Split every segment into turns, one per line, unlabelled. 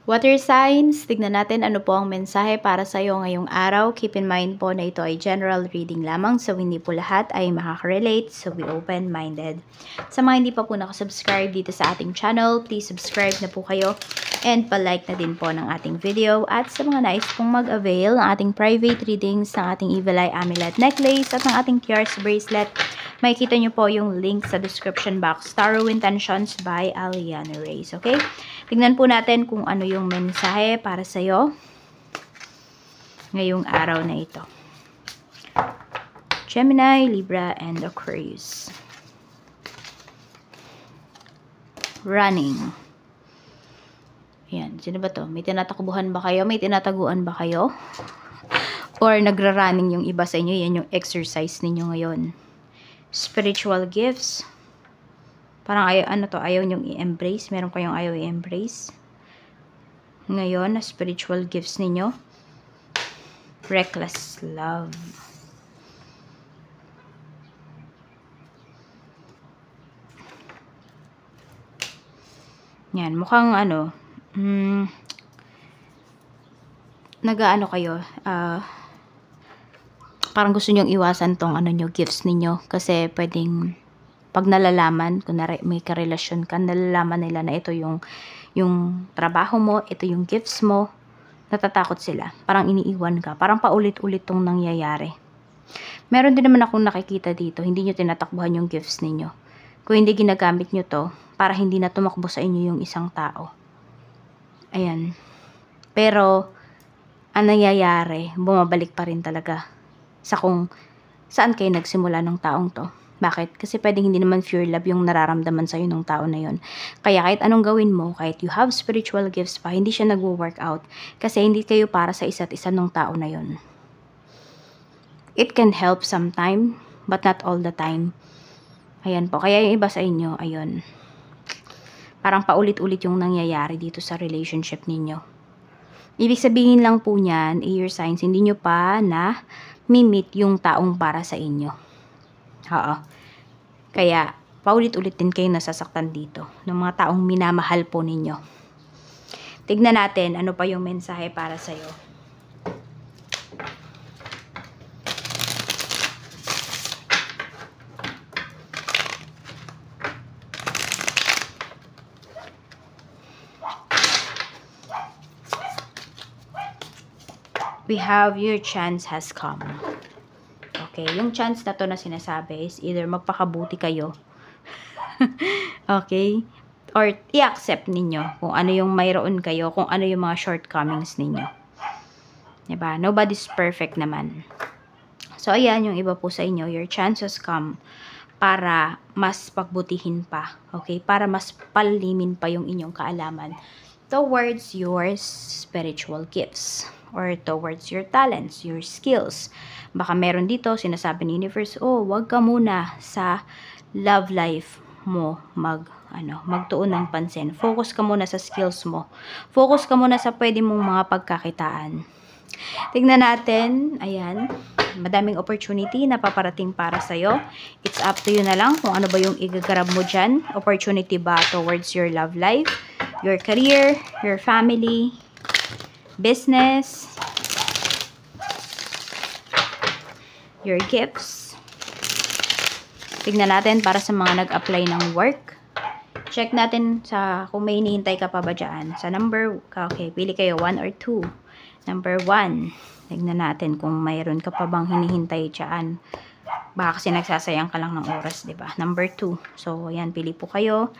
Water signs, tignan natin ano po ang mensahe para sa iyo ngayong araw. Keep in mind po na ito ay general reading lamang, so hindi po lahat ay makaka-relate, so be open-minded. Sa mga hindi pa po nakasubscribe dito sa ating channel, please subscribe na po kayo and pa-like na din po ng ating video. At sa mga nais pong mag-avail ng ating private readings, ng ating Evil Eye Amulet Necklace at ng ating Tears Bracelet, makikita nyo po yung link sa description box. Tarot Intentions by Aliana Reyes, okay? Tingnan po natin kung ano yung mensahe para sa iyo ngayong araw na ito. Gemini, Libra, and Aquarius. Running. Ayan, sino ba to? May tinatakbuhan ba kayo? May tinataguan ba kayo? Or nagra-running yung iba sa inyo? Yan yung exercise ninyo ngayon. Spiritual gifts. Parang ayaw nyong i-embrace. Meron kayong ayaw i-embrace. Ngayon, na spiritual gifts ninyo. Reckless love. Yan, mukhang nag-aano kayo, parang gusto nyong iwasan tong gifts ninyo. Kasi pwedeng pag nalalaman, kung may karelasyon ka, nalalaman nila na ito yung trabaho mo, ito yung gifts mo, natatakot sila. Parang iniiwan ka. Parang paulit-ulit tong nangyayari. Meron din naman akong nakikita dito, hindi nyo tinatakbuhan yung gifts ninyo. Kung hindi ginagamit nyo to, para hindi na tumakbo sa inyo yung isang tao. Ayan. Pero, ang nangyayari, bumabalik pa rin talaga sa kung saan kayo nagsimula ng taong to. Bakit? Kasi pwedeng hindi naman pure love yung nararamdaman sa'yo ng tao na yon. Kaya kahit anong gawin mo, kahit you have spiritual gifts pa, hindi siya nag-work out. Kasi hindi kayo para sa isa't isa ng tao na yon. It can help sometime, but not all the time. Ayan po. Kaya yung iba sa inyo, ayun. Parang paulit-ulit yung nangyayari dito sa relationship ninyo. Ibig sabihin lang po niyan, air signs, hindi nyo pa na mimit yung taong para sa inyo. Oo. Kaya, paulit-ulit din kayo nasasaktan dito ng mga taong minamahal po ninyo. Tignan natin ano pa yung mensahe para sa'yo. We have your chance has come. Okay, yung chance na to na sinasabi is either magpakabuti kayo. Okay? Or i-accept ninyo kung ano yung mayroon kayo, kung ano yung mga shortcomings ninyo. Diba? Nobody's perfect naman. So, ayan yung iba po sa inyo. Your chance has come para mas pagbutihin pa. Okay? Para mas palimin pa yung inyong kaalaman towards your spiritual gifts or towards your talents, your skills. Baka meron dito, sinasabi ni Universe, oh, wag ka muna sa love life mo magtuon ng pansin. Focus ka muna sa skills mo. Focus ka muna sa pwede mong mga pagkakitaan. Tignan natin, ayan, madaming opportunity na paparating para sa'yo. It's up to you na lang kung ano ba yung igagrab mo dyan. Opportunity ba towards your love life, your career, your family, business, your gifts. Tignan natin para sa mga nag-apply ng work. Check natin sa kung may hinihintay ka pa ba dyan. Sa number, okay, pili kayo 1 or 2. Number 1. Tignan natin kung mayroon ka pa bang hinihintay dyan. Baka kasi nagsasayang ka lang ng oras, diba? Number 2. So, ayan, pili po kayo.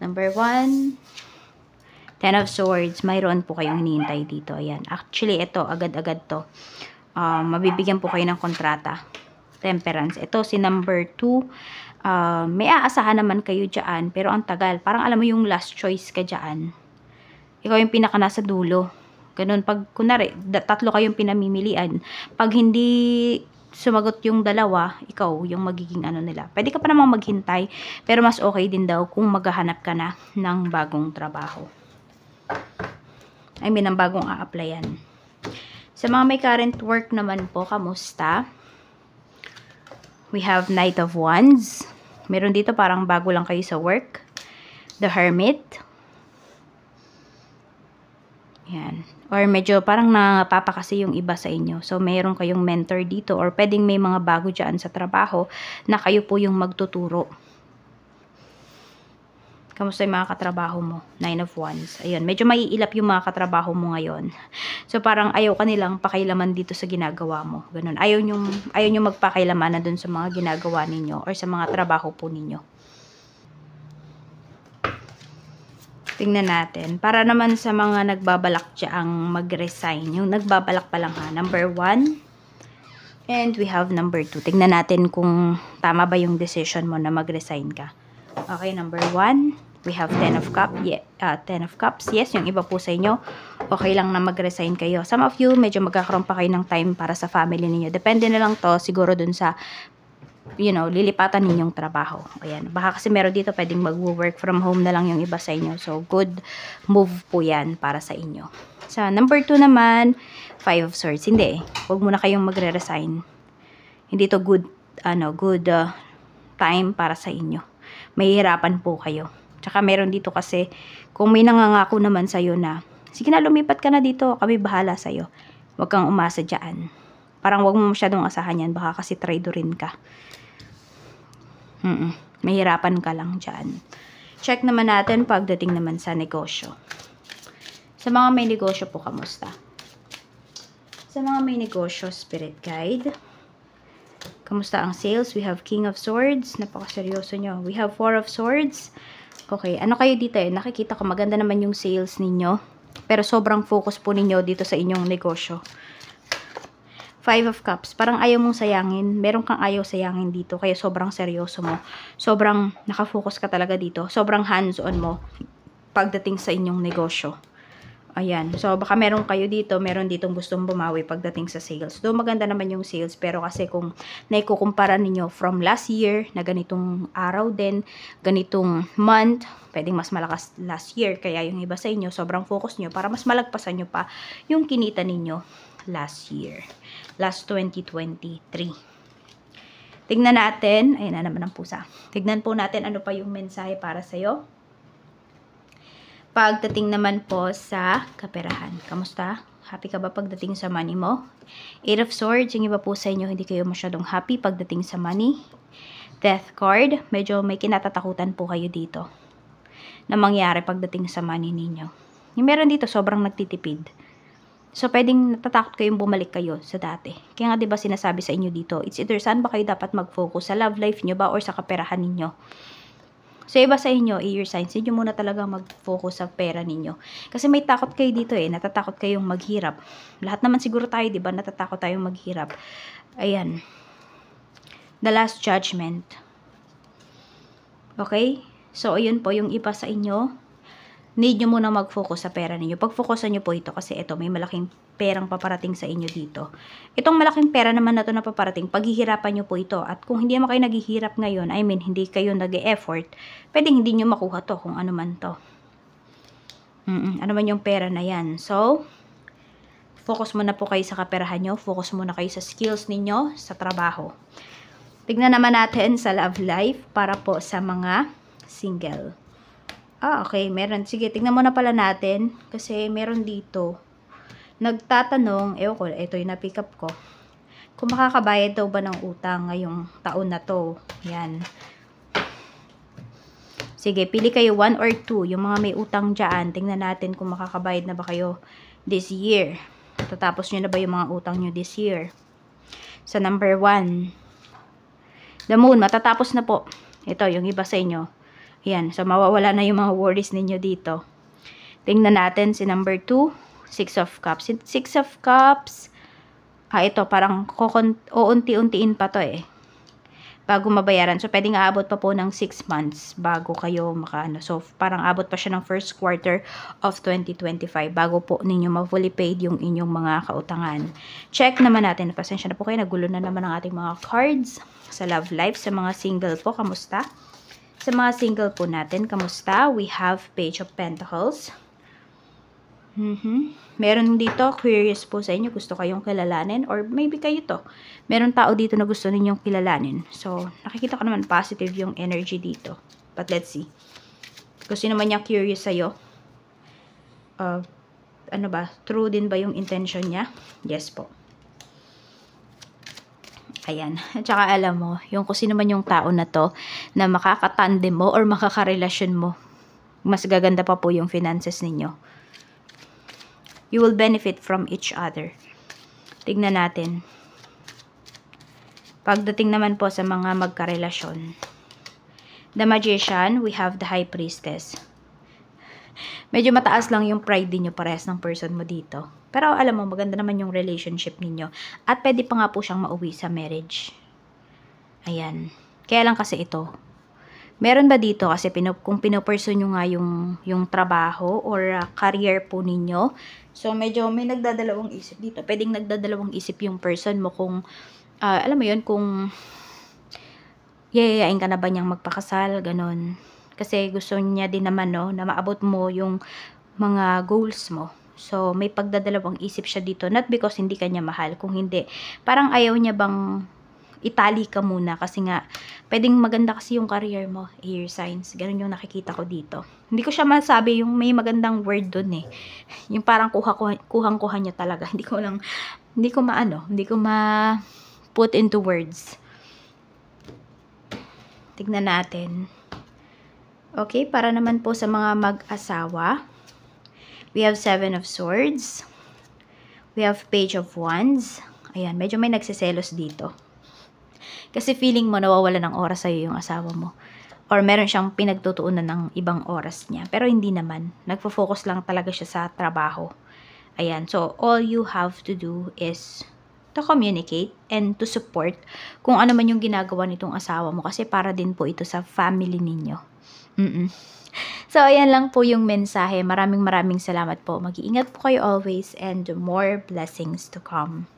Number 1. 10 of Swords, mayroon po kayong hinihintay dito. Ayan. Actually, ito, agad-agad to. Mabibigyan po kayo ng kontrata. Temperance. Ito, si number 2. May aasahan naman kayo dyan, pero ang tagal. Parang alam mo yung last choice ka dyan. Ikaw yung pinaka nasa dulo. Ganun, pag, kunwari, 3 kayong pinamimilian. Pag hindi sumagot yung dalawa, ikaw yung magiging nila. Pwede ka pa namang maghintay, pero mas okay din daw kung maghahanap ka na ng bagong trabaho. I mean, ang bagong a-applyan. Sa mga may current work naman po, kamusta? We have Knight of Wands. Meron dito parang bago lang kayo sa work. The Hermit. Yan. Or medyo parang napapa kasi yung iba sa inyo. So, mayroon kayong mentor dito or pwedeng may mga bago dyan sa trabaho na kayo po yung magtuturo. Kamusta yung mga katrabaho mo? 9 of Wands. Ayun, medyo maiilap yung mga katrabaho mo ngayon. So, parang ayaw ka nilang pakailaman dito sa ginagawa mo. Ganun. Ayaw nyo magpakailaman na dun sa mga ginagawa ninyo or sa mga trabaho po ninyo. Tingnan natin. Para naman sa mga nagbabalak dyang mag-resign. Yung nagbabalak pa lang ha. Number 1. And we have number 2. Tingnan natin kung tama ba yung decision mo na mag-resign ka. Okay, number 1. We have 10 of Cups. 10 of Cups. Yes, yung iba po sa inyo, okay lang na mag-resign kayo. Some of you, medyo magkakaroon pa kayo ng time para sa family niyo. Depende na lang to siguro dun sa, lilipatan ninyong trabaho. Ayan. Baka kasi meron dito pwedeng mag-work from home na lang yung iba sa inyo. So, good move po yan para sa inyo. Sa number 2 naman, 5 of Swords. Hindi eh. Huwag muna kayong magre-resign. Hindi to good time para sa inyo. Mahihirapan po kayo. Tsaka meron dito kasi, kung may nangangako naman sa'yo na, sige na, lumipat ka na dito, kami bahala sa'yo. Huwag kang umasa dyan. Parang huwag mo masyadong asahan yan, baka kasi traidorin ka. Mahirapan ka lang dyan. Check naman natin pagdating naman sa negosyo. Sa mga may negosyo po, kamusta? Sa mga may negosyo, Spirit Guide. Kamusta ang sales? We have King of Swords. Napakaseryoso nyo. We have 4 of Swords. Okay, ano kayo dito eh? Nakikita ko maganda naman yung sales ninyo. Pero sobrang focus po ninyo dito sa inyong negosyo. 5 of Cups. Parang ayaw mong sayangin. Meron kang ayaw sayangin dito. Kaya sobrang seryoso mo. Sobrang nakafocus ka talaga dito. Sobrang hands-on mo pagdating sa inyong negosyo. Ayan. So, baka meron kayo dito, meron ditong gustong bumawi pagdating sa sales. So, maganda naman yung sales. Pero kasi kung naikukumpara ninyo from last year, na ganitong araw din, ganitong month, pwedeng mas malakas last year. Kaya yung iba sa inyo, sobrang focus nyo para mas malagpasan nyo pa yung kinita ninyo last year. Last 2023. Tignan natin. Ayun na naman ang pusa. Tignan po natin ano pa yung mensahe para sa'yo. Pagdating naman po sa kaperahan. Kamusta? Happy ka ba pagdating sa money mo? 8 of Swords. Yung iba po sa inyo, hindi kayo masyadong happy pagdating sa money. Death card. Medyo may kinatatakutan po kayo dito na mangyari pagdating sa money ninyo. Yung meron dito, sobrang nagtitipid. So, pwedeng natatakot kayong bumalik kayo sa dati. Kaya nga, diba sinasabi sa inyo dito, it's either saan ba kayo dapat mag-focus? Sa love life nyo ba or sa kaperahan ninyo? So, iba sa inyo, air signs, hindi muna talaga mag-focus sa pera ninyo. Kasi may takot kayo dito eh, natatakot kayong maghirap. Lahat naman siguro tayo, diba, natatakot tayong maghirap. Ayan. The Last Judgment. Okay? So, ayun po, yung iba sa inyo, need nyo muna mag-focus sa pera ninyo. Pag-focusan nyo po ito kasi ito, may malaking perang paparating sa inyo dito. Itong malaking pera naman na ito na paparating, paghihirapan nyo po ito. At kung hindi naman kayo naghihirap ngayon, I mean, hindi kayo nag-e-effort, pwedeng hindi nyo makuha to kung ano man to. Ano man yung pera na yan. So, focus muna po kayo sa kaperahan nyo. Focus muna kayo sa skills ninyo, sa trabaho. Tignan naman natin sa love life para po sa mga single. Okay, meron. Sige, tignan muna pala natin. Kasi meron dito. Nagtatanong, ko, ito yung na-pick up ko. Kung makakabayad daw ba ng utang ngayong taon na to. Yan. Sige, pili kayo 1 or 2. Yung mga may utang dyan, tingnan natin kung makakabayad na ba kayo this year. Tatapos nyo na ba yung mga utang nyo this year? Sa number 1. The Moon, matatapos na po. Ito, yung iba sa inyo. Yan, so mawawala na yung mga worries ninyo dito. Tingnan natin si number 2. 6 of Cups. 6 of Cups. Ito, parang uunti-untiin pa to eh. Bago mabayaran. So, pwedeng aabot pa po ng 6 months bago kayo makaano. So, parang abot pa siya ng first quarter of 2025 bago po ninyo ma-fully paid yung inyong mga kautangan. Check naman natin. Pasensya na po kayo. Nagulo na naman ang ating mga cards sa love life. Sa mga single po, kamusta? Sa mga single po natin, kamusta? We have Page of Pentacles. Meron dito, curious po sa inyo, gusto kayong kilalanin, or maybe kayo to. Meron tao dito na gusto ninyong kilalanin. So, nakikita ko naman positive yung energy dito. But let's see. Kung sino man yung curious sa'yo, ano ba, true din ba yung intention niya? Yes po. Ayan. At saka alam mo, yung kung sino man yung tao na to, na makakatandem mo or makakarelasyon mo, mas gaganda pa po yung finances ninyo. You will benefit from each other. Tignan natin. Pagdating naman po sa mga magkarelasyon. The Magician, we have the High Priestess. Medyo mataas lang yung pride ninyo parehas ng person mo dito. Pero alam mo, maganda naman yung relationship ninyo. At pwede pa nga po siyang mauwi sa marriage. Ayan. Kaya lang kasi ito. Meron ba dito kasi kung pinopursue nyo nga yung trabaho or career po ninyo. So medyo may nagdadalawang isip dito. Pwedeng nagdadalawang isip yung person mo kung, alam mo yun, kung yayayain ka na ba niyang magpakasal, ganon. Kasi gusto niya din naman, no, na maabot mo yung mga goals mo. So, may pagdadalawang isip siya dito. Not because hindi ka niya mahal. Kung hindi, parang ayaw niya bang itali ka muna. Kasi nga, pwedeng maganda kasi yung career mo. Air signs. Ganun yung nakikita ko dito. Hindi ko siya masabi yung may magandang word dun eh. Yung parang kuhang-kuha niya talaga. Hindi ko put into words. Tignan natin. Okay, para naman po sa mga mag-asawa. We have 7 of Swords. We have Page of Wands. Ayan, medyo may nagsiselos dito. Kasi feeling mo nawawala ng oras sa'yo yung asawa mo. Or meron siyang pinagtutuunan ng ibang oras niya. Pero hindi naman. Nagfo-focus lang talaga siya sa trabaho. Ayan, so all you have to do is to communicate and to support kung ano man yung ginagawa nitong asawa mo. Kasi para din po ito sa family ninyo. So, ayan lang po yung mensahe. Maraming salamat po. Mag-iingat po kayo always and more blessings to come.